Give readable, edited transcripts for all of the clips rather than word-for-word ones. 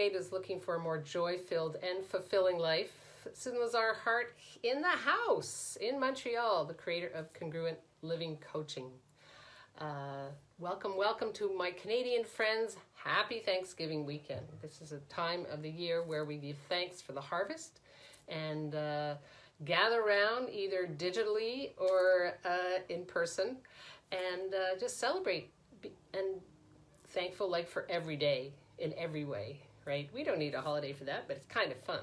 crusade is looking for a more joy-filled and fulfilling life. This is Lazar Hart in the house in Montreal, the creator of Congruent Living Coaching. Welcome to my Canadian friends. Happy Thanksgiving weekend. This is a time of the year where we give thanks for the harvest and gather around either digitally or in person and just celebrate and thankful like for every day in every way, right? We don't need a holiday for that, but it's kind of fun.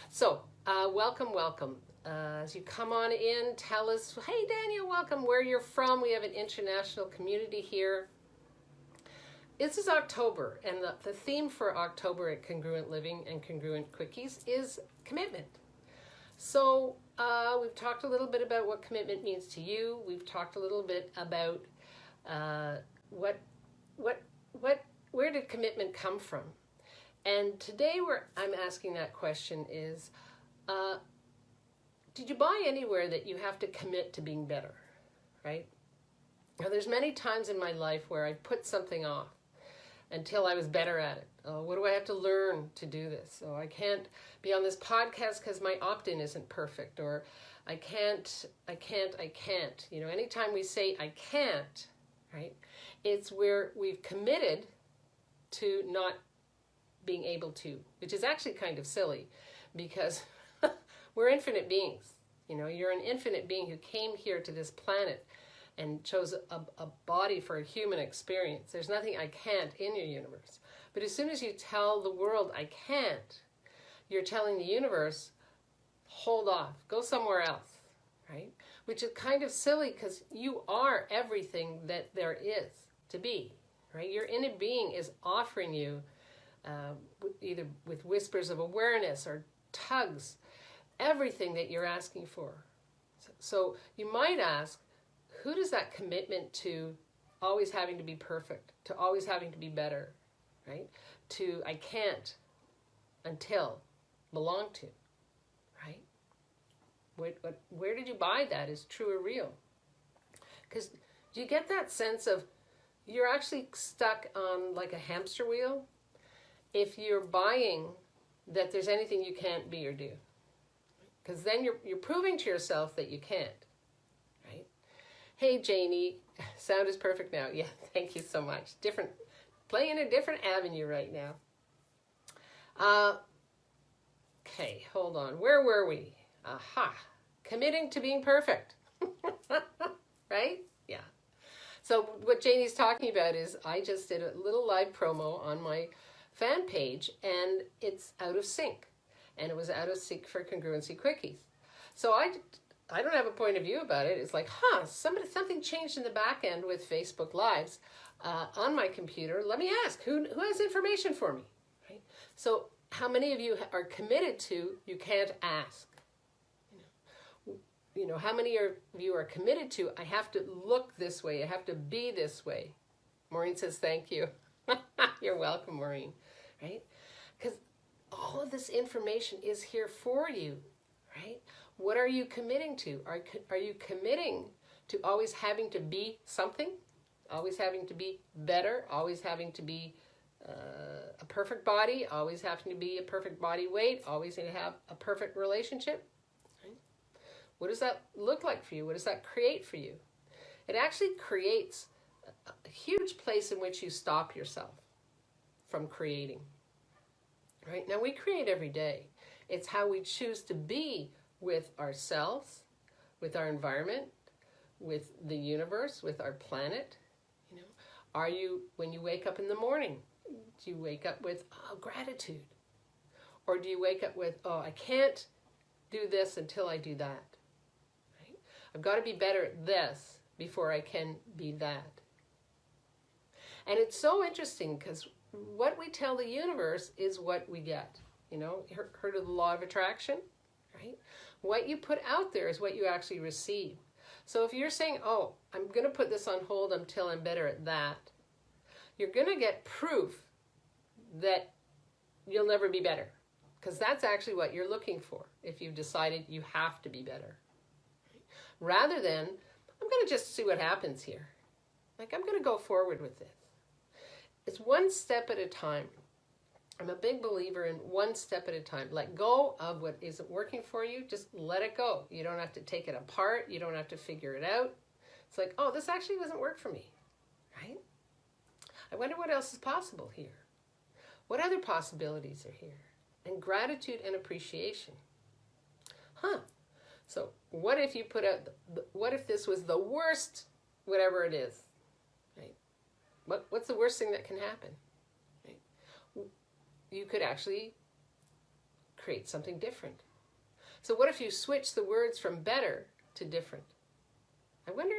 So welcome. As you come on in, tell us, hey Daniel, welcome, where you're from. We have an international community here. This is October, and the theme for October at Congruent Living and Congruent Quickies is commitment. So we've talked a little bit about what commitment means to you. We've talked a little bit about where did commitment come from? And today I'm asking that question is, did you buy anywhere that you have to commit to being better, right? Now there's many times in my life where I put something off until I was better at it. Oh, what do I have to learn to do this? Oh, I can't be on this podcast because my opt-in isn't perfect, or I can't. You know, anytime we say I can't, right, it's where we've committed to not being able to, which is actually kind of silly because we're infinite beings. You know, you're an infinite being who came here to this planet and chose a body for a human experience. There's nothing I can't in your universe. But as soon as you tell the world I can't, you're telling the universe, hold off, go somewhere else, right? Which is kind of silly because you are everything that there is to be, right? Your inner being is offering you either with whispers of awareness or tugs, everything that you're asking for. So you might ask, who does that commitment to always having to be perfect, to always having to be better, right? To I can't until belong to, right? Where did you buy that is true or real? Because do you get that sense of you're actually stuck on like a hamster wheel if you're buying that there's anything you can't be or do? Because then you're proving to yourself that you can't, right? Hey Janie, sound is perfect now. Yeah, thank you so much. Playing a different avenue right now. Okay, hold on. Where were we? Aha, committing to being perfect, right? Yeah. So what Janie's talking about is I just did a little live promo on my fan page and it's out of sync. And it was out of sync for Congruency Quickies. So I don't have a point of view about it. It's like, something changed in the back end with Facebook Lives on my computer. Let me ask, who has information for me? Right? So how many of you are committed to you can't ask? You know, how many of you are committed to I have to look this way, I have to be this way? Maureen says, thank you. You're welcome, Maureen. Right? Because all of this information is here for you, right? What are you committing to? Are you committing to always having to be something? Always having to be better? Always having to be a perfect body? Always having to be a perfect body weight? Always going to have a perfect relationship? Right? What does that look like for you? What does that create for you? It actually creates a huge place in which you stop yourself from creating. Right? Now we create every day. It's how we choose to be with ourselves, with our environment, with the universe, with our planet. You know, are you, when you wake up in the morning, do you wake up with gratitude? Or do you wake up with, I can't do this until I do that? Right? I've got to be better at this before I can be that. And it's so interesting because what we tell the universe is what we get. You know, heard of the law of attraction, right? What you put out there is what you actually receive. So if you're saying, I'm going to put this on hold until I'm better at that, you're going to get proof that you'll never be better. Because that's actually what you're looking for if you've decided you have to be better. Rather than, I'm going to just see what happens here. Like, I'm going to go forward with this. It's one step at a time. I'm a big believer in one step at a time. Let go of what isn't working for you. Just let it go. You don't have to take it apart. You don't have to figure it out. It's like, oh, this actually doesn't work for me, right? I wonder what else is possible here. What other possibilities are here? And gratitude and appreciation. So what if you put out, what if this was the worst, whatever it is, right? What's the worst thing that can happen? You could actually create something different. So what if you switch the words from better to different? I wonder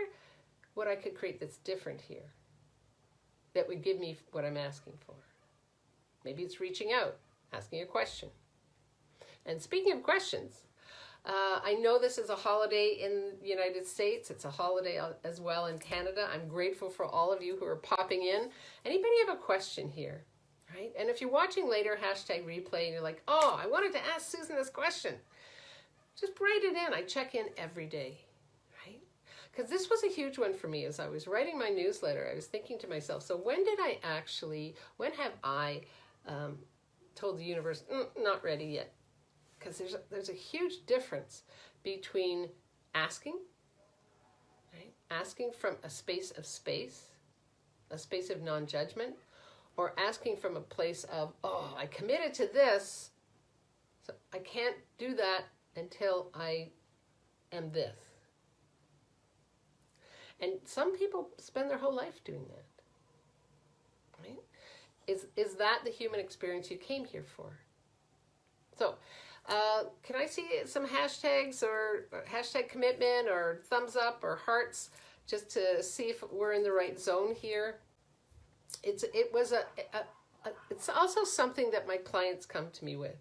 what I could create that's different here that would give me what I'm asking for. Maybe it's reaching out, asking a question. And speaking of questions, I know this is a holiday in the United States. It's a holiday as well in Canada. I'm grateful for all of you who are popping in. Anybody have a question here? Right? And if you're watching later, hashtag replay, and you're like, oh, I wanted to ask Susan this question. Just write it in. I check in every day, right? Because this was a huge one for me as I was writing my newsletter. I was thinking to myself, so when have I told the universe, not ready yet? Because there's a huge difference between asking, right? Asking from a space of non-judgment, or asking from a place of, oh, I committed to this, so I can't do that until I am this. And some people spend their whole life doing that, right? Is that the human experience you came here for? So, can I see some hashtags or hashtag commitment or thumbs up or hearts just to see if we're in the right zone here? It's also something that my clients come to me with.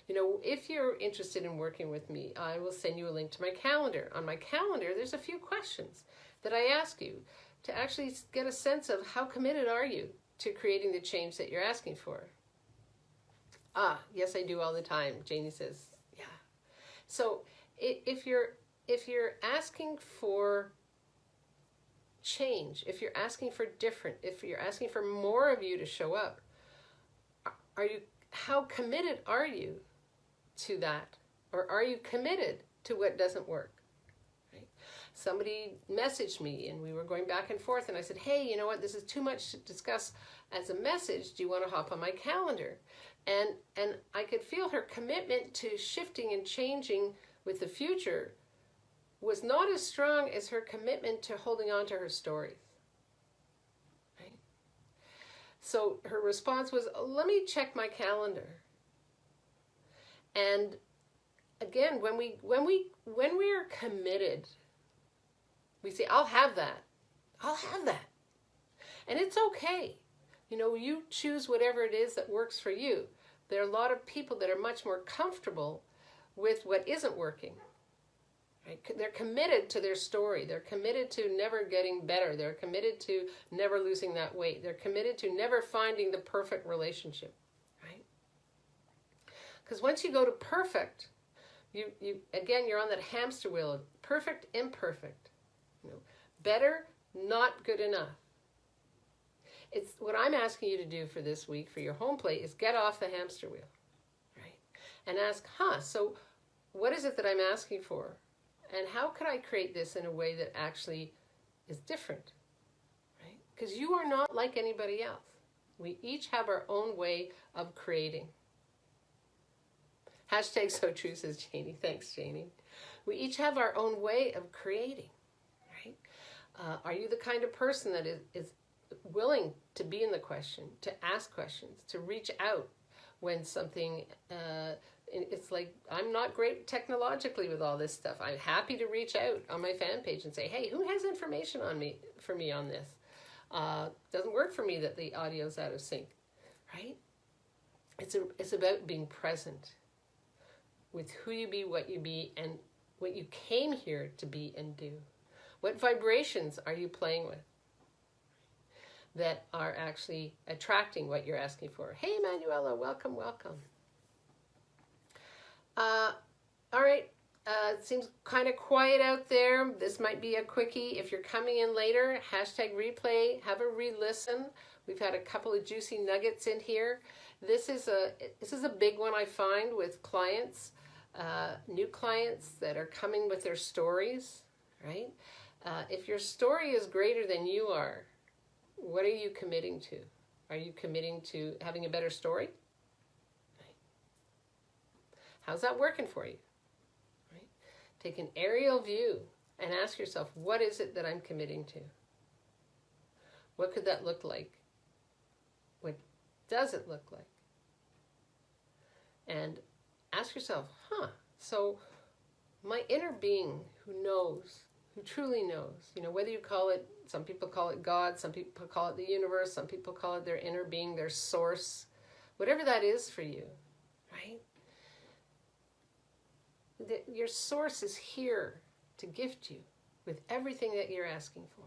You know, if you're interested in working with me, I will send you a link to my calendar. On my calendar, there's a few questions that I ask you to actually get a sense of how committed are you to creating the change that you're asking for. Yes, I do all the time, Janie says. Yeah. So if you're asking for change, if you're asking for different, if you're asking for more of you to show up, how committed are you to that? Or are you committed to what doesn't work? Right? Somebody messaged me and we were going back and forth and I said, hey, you know what, this is too much to discuss as a message. Do you want to hop on my calendar? And I could feel her commitment to shifting and changing with the future was not as strong as her commitment to holding on to her stories. Right? So her response was, let me check my calendar. And again, when we are committed, we say, I'll have that. I'll have that. And it's okay. You know, you choose whatever it is that works for you. There are a lot of people that are much more comfortable with what isn't working. Right? They're committed to their story. They're committed to never getting better. They're committed to never losing that weight. They're committed to never finding the perfect relationship. Right? Because once you go to perfect, you're on that hamster wheel of perfect, imperfect. You know, better, not good enough. It's what I'm asking you to do for this week for your home plate is get off the hamster wheel, right? And ask, so what is it that I'm asking for? And how could I create this in a way that actually is different, right? Because you are not like anybody else. We each have our own way of creating. Hashtag so true, says Janie. Thanks, Janie. We each have our own way of creating, right? Are you the kind of person that is willing to be in the question, to ask questions, to reach out when something, it's like, I'm not great technologically with all this stuff. I'm happy to reach out on my fan page and say, hey, who has information for me on this? Doesn't work for me that the audio's out of sync, right? It's about being present with who you be, and what you came here to be and do. What vibrations are you playing with that are actually attracting what you're asking for? Hey, Manuela, welcome, welcome. All right, it seems kind of quiet out there. This might be a quickie. If you're coming in later, hashtag replay, have a re-listen. We've had a couple of juicy nuggets in here. This is a big one I find with clients, new clients that are coming with their stories, right? If your story is greater than you are, what are you committing to? Are you committing to having a better story? Right. How's that working for you? Right? Take an aerial view and ask yourself, what is it that I'm committing to? What could that look like? What does it look like? And ask yourself, so my inner being who knows, who truly knows, whether you call it, some people call it God, some people call it the universe, some people call it their inner being, their source, whatever that is for you, right? Your source is here to gift you with everything that you're asking for.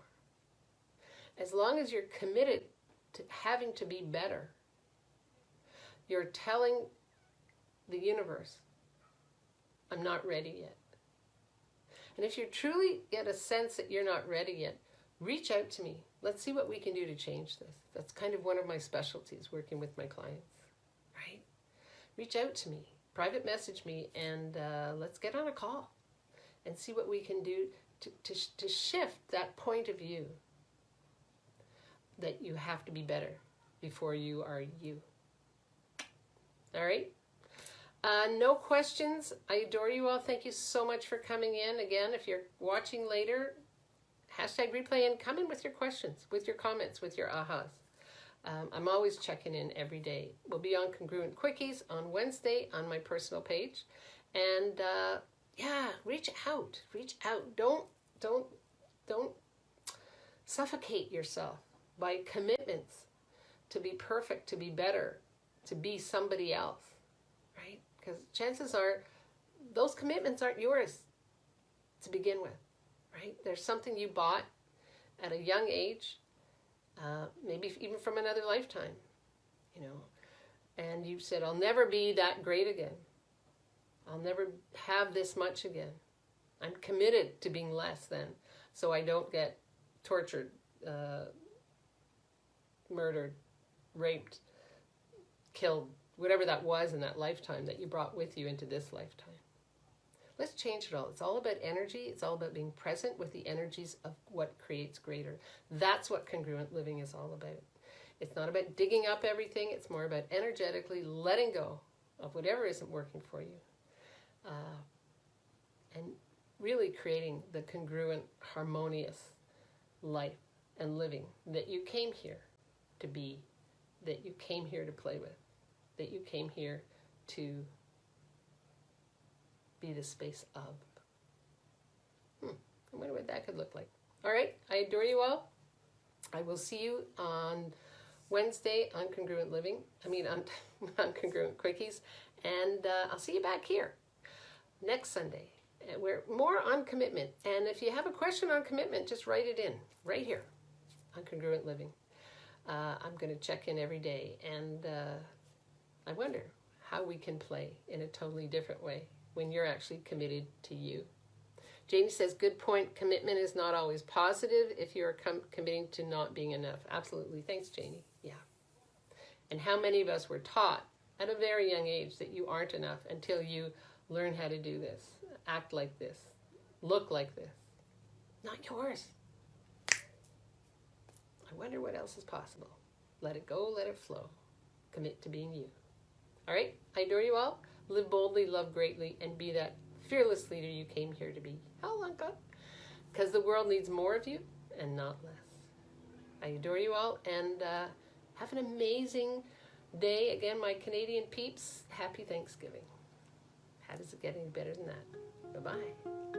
As long as you're committed to having to be better, you're telling the universe, I'm not ready yet. And if you truly get a sense that you're not ready yet, reach out to me. Let's see what we can do to change this. That's kind of one of my specialties, working with my clients, right? Reach out to me, private message me, and let's get on a call and see what we can do to shift that point of view that you have to be better before you are you. All right? No questions. I adore you all. Thank you so much for coming in. Again, if you're watching later, #replay and come in with your questions, with your comments, with your ahas. I'm always checking in every day. We'll be on Congruent Quickies on Wednesday on my personal page. And yeah, reach out. Reach out. Don't suffocate yourself by commitments to be perfect, to be better, to be somebody else, right? Because chances are those commitments aren't yours to begin with, right? There's something you bought at a young age, maybe even from another lifetime, and you said, I'll never be that great again. I'll never have this much again. I'm committed to being less than, so I don't get tortured, murdered, raped, killed, whatever that was in that lifetime that you brought with you into this lifetime. Let's change it all. It's all about energy. It's all about being present with the energies of what creates greater. That's what congruent living is all about. It's not about digging up everything. It's more about energetically letting go of whatever isn't working for you. And really creating the congruent, harmonious life and living that you came here to be, that you came here to play with, that you came here to be the space of. I wonder what that could look like. All right, I adore you all. I will see you on Wednesday on Congruent Living. On Congruent Quickies. And I'll see you back here next Sunday. We're more on commitment. And if you have a question on commitment, just write it in right here on Congruent Living. I'm going to check in every day. And I wonder how we can play in a totally different way when you're actually committed to you. Janie says, good point. Commitment is not always positive if you're committing to not being enough. Absolutely. Thanks, Janie. Yeah. And how many of us were taught at a very young age that you aren't enough until you learn how to do this, act like this, look like this. Not yours. I wonder what else is possible. Let it go, let it flow. Commit to being you. All right? I adore you all. Live boldly, love greatly, and be that fearless leader you came here to be. How long, God? Because the world needs more of you and not less. I adore you all, and have an amazing day. Again, my Canadian peeps, happy Thanksgiving. How does it get any better than that? Bye-bye.